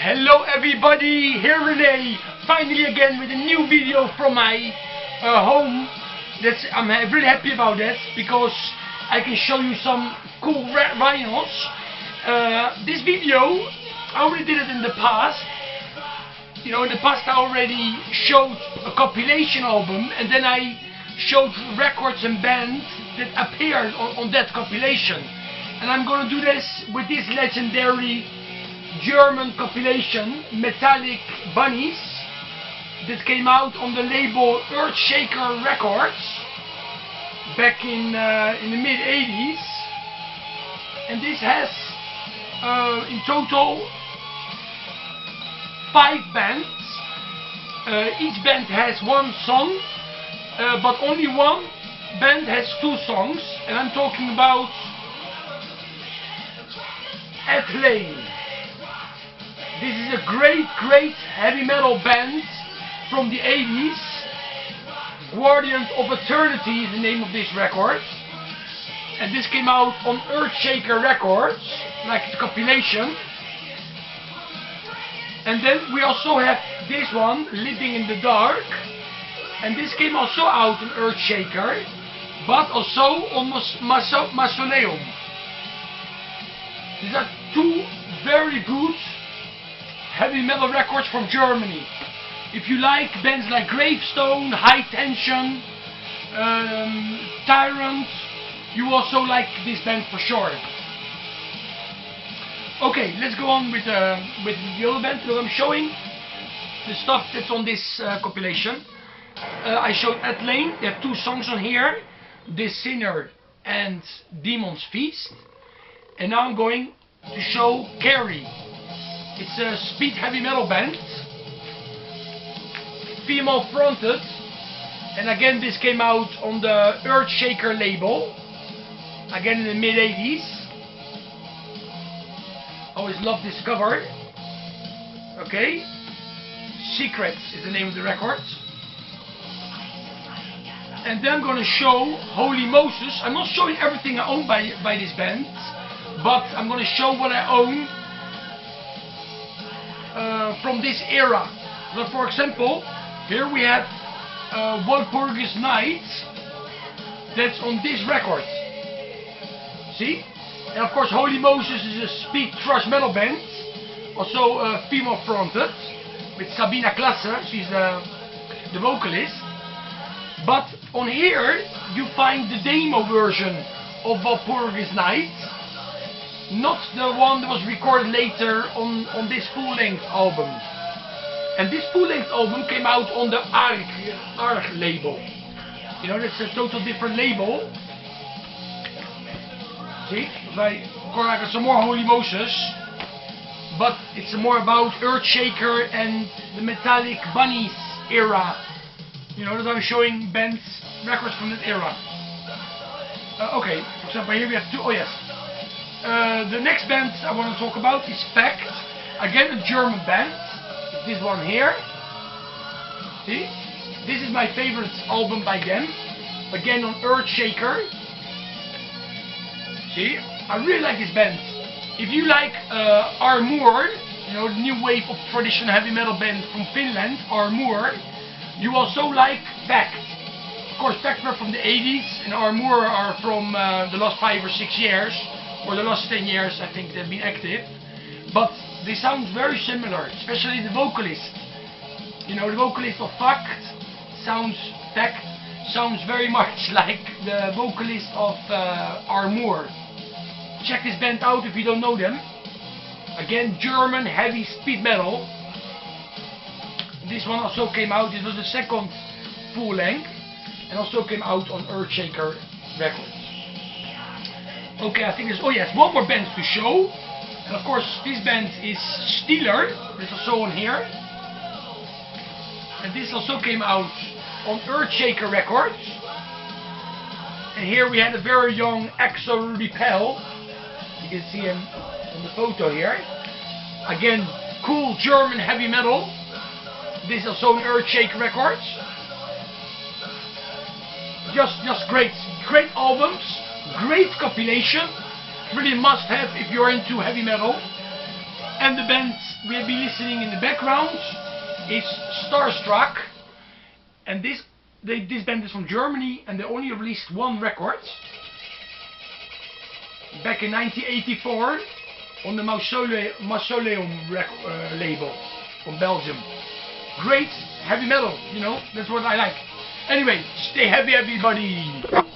Hello everybody, here Renee, finally again with a new video from my home. I'm really happy about that because I can show you some cool vinyls. This video, I already did it in the past. You know, in the past I already showed a compilation album and then I showed records and bands that appeared on that compilation. And I'm gonna do this with this legendary German compilation, Metallic Bunnies, that came out on the label Earthshaker Records back in the mid 80s. And this has in total 5 bands. Each band has one song, but only one band has 2 songs, and I'm talking about Lane. This is a great heavy metal band from the 80s. Guardians of Eternity is the name of this record. And this came out on Earthshaker Records, like the compilation. And then we also have this one, Living in the Dark. And this came also out on Earthshaker, but also on Mausoleum. These are 2 very good heavy metal records from Germany. If you like bands like Gravestone, High Tension, Tyrant, you also like this band for sure. Okay, let's go on with the other band that I'm showing. The stuff that's on this compilation. I showed Lane. They have 2 songs on here, The Sinner and Demon's Feast. And now I'm going to show Carrie. It's a speed heavy metal band, female fronted, and again this came out on the Earthshaker label, again in the mid 80s. Always love this cover. Okay, Secrets is the name of the record. And then I'm going to show Holy Moses. I'm not showing everything I own by this band, but I'm going to show what I own from this era. But for example, here we have Walpurgis Night. That's on this record. See? And of course Holy Moses is a speed thrash metal band, also female fronted, with Sabina Klasse. She's the vocalist. But on here you find the demo version of Walpurgis Night, not the one that was recorded later on this full-length album. And this full-length album came out on the Arg label. You know, that's a total different label. See? Of course I got some more Holy Moses, but it's more about Earthshaker and the Metallic Bunnies era. You know, that I'm showing bands, records from that era. Okay, for example here we have 2, oh yes. The next band I want to talk about is Pact. Again a German band. This one here. See? This is my favorite album by them. Again on Earthshaker. See? I really like this band. If you like Armour, you know, the new wave of traditional heavy metal band from Finland, Armour, you also like Pact. Of course, Pact were from the 80s and Armour are from the last 5 or 6 years. Or the last 10 years I think they've been active. But they sound very similar, especially the vocalist. You know, the vocalist of Pact sounds very much like the vocalist of Armour. Check this band out if you don't know them. Again, German heavy speed metal. This one also came out, this was the second full length, and also came out on Earthshaker Records. Okay, I think there's, oh yes, one more band to show. And of course this band is Steeler. It's also on here. And this also came out on Earthshaker Records. And here we had a very young Axel Repel. You can see him on the photo here. Again, cool German heavy metal. This is also on Earthshaker Records. Just great albums. Great compilation, really must have if you're into heavy metal. And the band we'll be listening in the background is Starstruck. And this band is from Germany, and they only released one record back in 1984 on the Mausoleum label from Belgium. Great heavy metal, you know, that's what I like. Anyway, stay happy everybody.